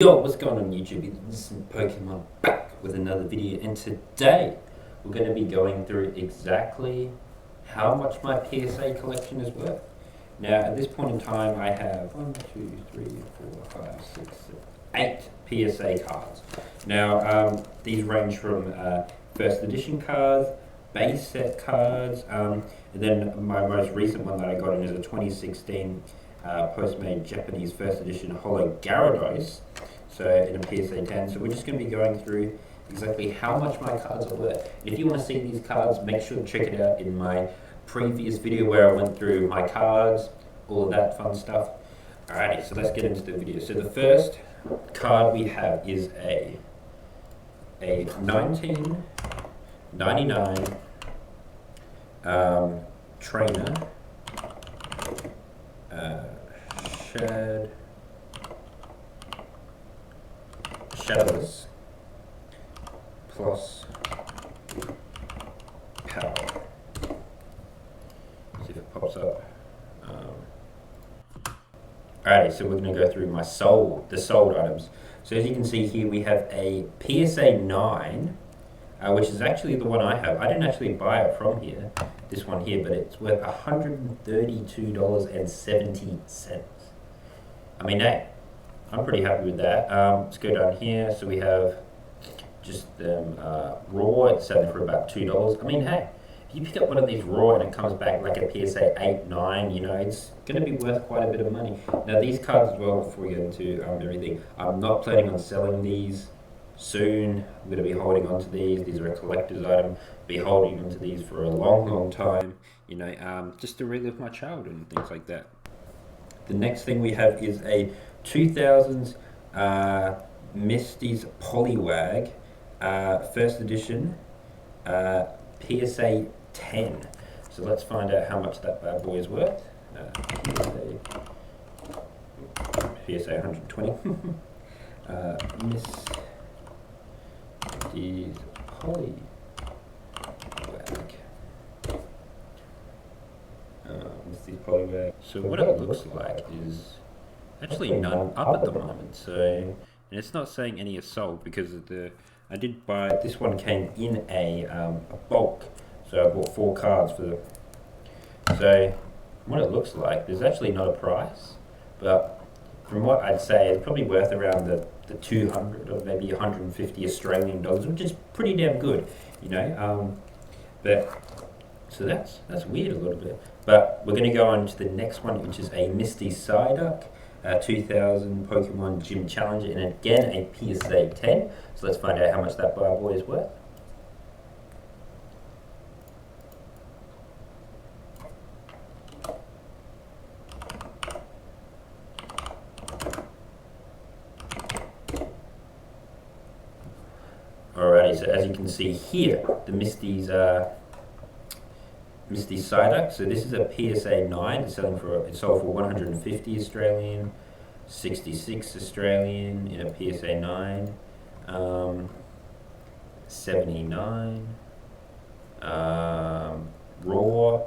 Yo, what's going on YouTube? This is Pokemon back with another video, and today we're going to be going through exactly how much my PSA collection is worth. Now, at this point in time, I have 8 PSA cards. Now, these range from first edition cards, base set cards, and then my most recent one that I got in is a 2016 post-made Japanese first edition Holo Gyarados. So in a PSA 10, so we're just going to be going through exactly how much my cards are worth. If you want to see these cards, make sure to check it out in my previous video where I went through my cards, all of that fun stuff. Alrighty, so let's get into the video. So the first card we have is a 1999 trainer Shadowless plus power. See if it pops up. Alrighty, so we're going to go through the sold items. So as you can see here, we have a PSA 9, which is actually the one I have. I didn't actually buy it from here, this one here, but it's worth $132.70. I mean, hey, I'm pretty happy with that. Let's go down here. So we have just raw. It's selling for about $2. I mean, hey, if you pick up one of these raw and it comes back like a PSA 8, 9, you know, it's going to be worth quite a bit of money. Now, these cards as well, before we get into everything, I'm not planning on selling these soon. I'm going to be holding on to these. These are a collector's item. Be holding on to these for a long, long time, you know, just to relive my childhood and things like that. The next thing we have is a 2000s Misty's Poliwag first edition PSA 10. So let's find out how much that bad boy is worth. PSA 120. Misty's Poliwag. Misty's Poliwag. So what it looks like is actually none up at the moment, so, and it's not saying any are sold because of I did buy, this one came in a bulk, so I bought 4 cards for the, so what it looks like, there's actually not a price, but from what I'd say, it's probably worth around the 200 or maybe 150 Australian dollars, which is pretty damn good, you know, but, so that's weird a little bit, but we're going to go on to the next one, which is a Misty Psyduck. 2000 Pokemon Gym Challenger, and again a PSA 10. So let's find out how much that bad boy is worth. Alrighty, so as you can see here, the Misty Psyduck. So this is a PSA 9. It's sold for 150 Australian, 66 Australian in a PSA 9, 79 raw.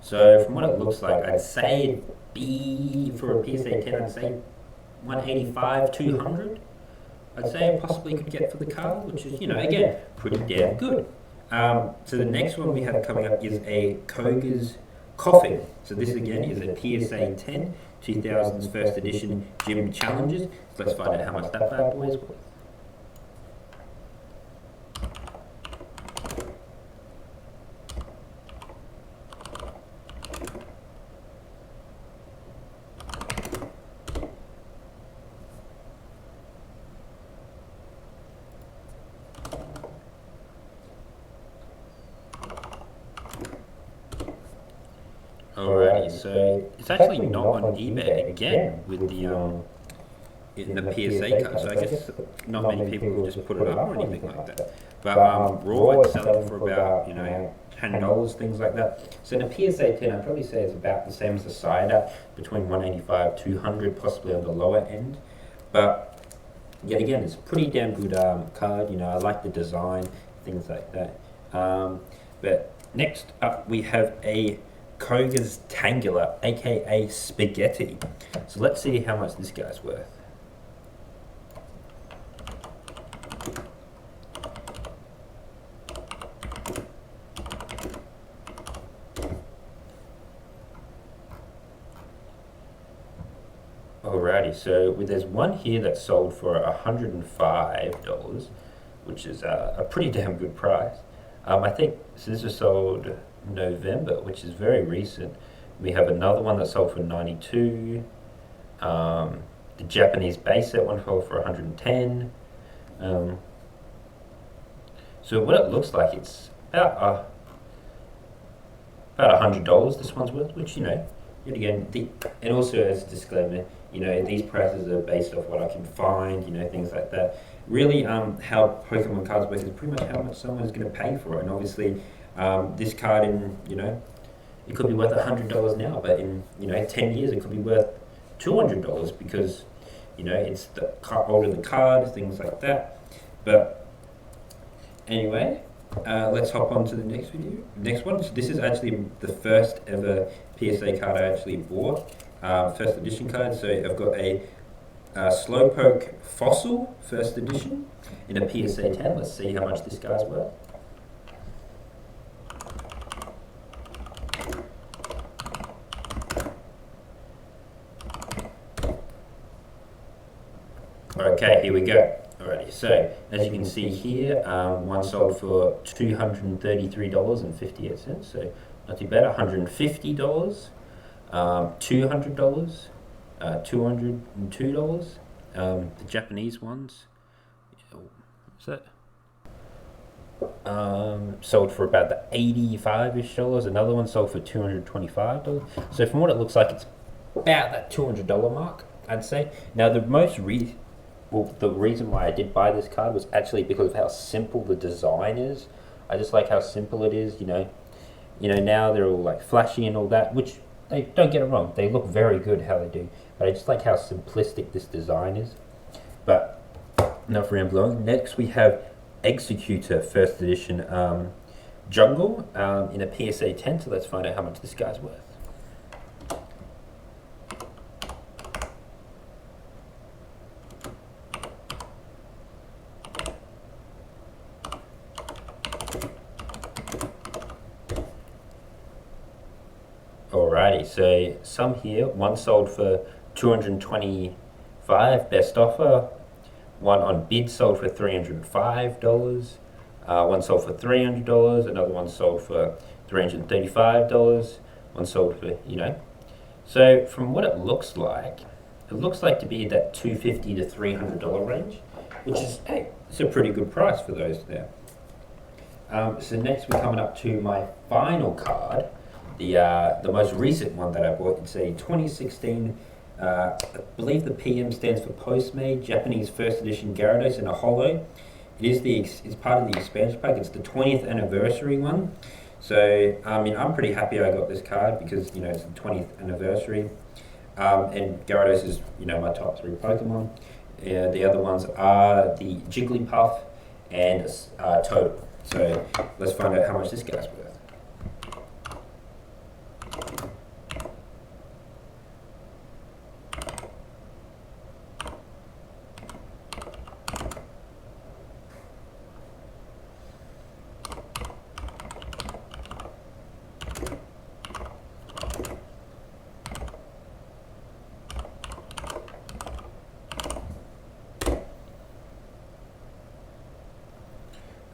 So from what it looks like, I'd say it'd be for a PSA 10. I'd say 185, 200. I'd say I possibly could get for the card, which is, you know, again, pretty damn good. So the next one we have coming up is a Koga's Coughing. So this again is a PSA 10, 2000's first edition Gym Challenges. So let's find out how much that bad boy is worth. Alrighty, so it's actually not on eBay again with the in the PSA card. So I guess not many people will just put it up or anything like that. But raw, it's selling for about, you know, $10, things like that. So in a PSA 10, I'd probably say it's about the same as a Psyduck, between 185, 200, possibly on the lower end. But yet again, it's a pretty damn good card. You know, I like the design, things like that. But next up, we have a Koga's Tangela, aka Spaghetti. So let's see how much this guy's worth. Alrighty, so there's one here that's sold for $105, which is a pretty damn good price. I think so this was sold November, which is very recent. We have another one that sold for 92. The Japanese base set one sold for 110. So what it looks like, it's about $100 this one's worth, which, yet again, and also as a disclaimer, these prices are based off what I can find, things like that. Really, how Pokemon cards work is pretty much how much someone's going to pay for it. And obviously, this card it could be worth $100 now, but in 10 years it could be worth $200 because it's the older the card, things like that. But anyway, let's hop on to the next one. So this is actually the first ever PSA card I actually bought, first edition card. So I've got a Slowpoke Fossil first edition in a PSA 10. Let's see how much this guy's worth. Okay, here we go. Alrighty, so as you can see here, one sold for $233.58, so not too bad. $150, $200, $202. The Japanese ones, what's that? Sold for about the $85-ish dollars. Another one sold for $225. So from what it looks like, it's about that $200 mark, I'd say. Now the the reason why I did buy this card was actually because of how simple the design is. I just like how simple it is. Now they're all like flashy and all that, which they don't get it wrong. They look very good how they do, but I just like how simplistic this design is. But enough rambling. Next we have Executor first edition Jungle in a PSA 10. So let's find out how much this guy's worth. Alrighty, so some here, one sold for $225, best offer. One on bid sold for $305. One sold for $300. Another one sold for $335. One sold for, So from what it looks like to be that $250 to $300 range, which is, hey, it's a pretty good price for those there. So next we're coming up to my final card. The most recent one that I bought. It's a 2016, I believe the PM stands for Postmade, Japanese first edition Gyarados in a holo. It's part of the expansion pack. It's the 20th anniversary one. So, I'm pretty happy I got this card because, it's the 20th anniversary. And Gyarados is, my top 3 Pokemon. The other ones are the Jigglypuff and Toad. So, let's find out how much this guy's worth.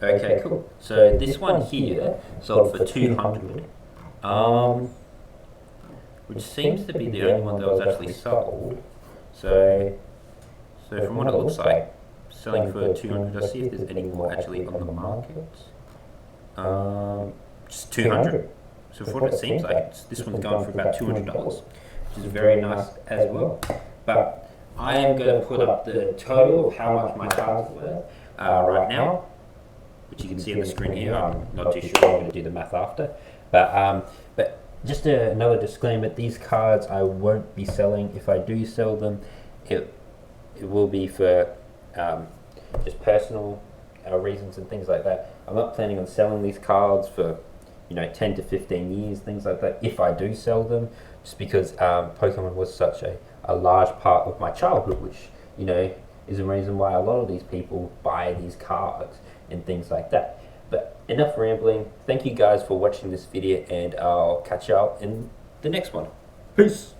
Okay, cool. So this one here sold for $200, which seems to be the only one that was actually sold. So from what it looks like, selling for $200. Let's see if there's any more actually on the market. Just $200. So for what it seems like, this one's going for about $200, which is very nice as well. But I am going to put up the total of how much my card's worth right now, which you can see on the screen here. I'm not too sure. I'm going to do the math after. But just another disclaimer: these cards I won't be selling. If I do sell them, it will be for just personal reasons and things like that. I'm not planning on selling these cards for 10 to 15 years, things like that. If I do sell them, just because Pokemon was such a large part of my childhood, which is a reason why a lot of these people buy these cards and things like that. But enough rambling. Thank you guys for watching this video, and I'll catch y'all in the next one. Peace.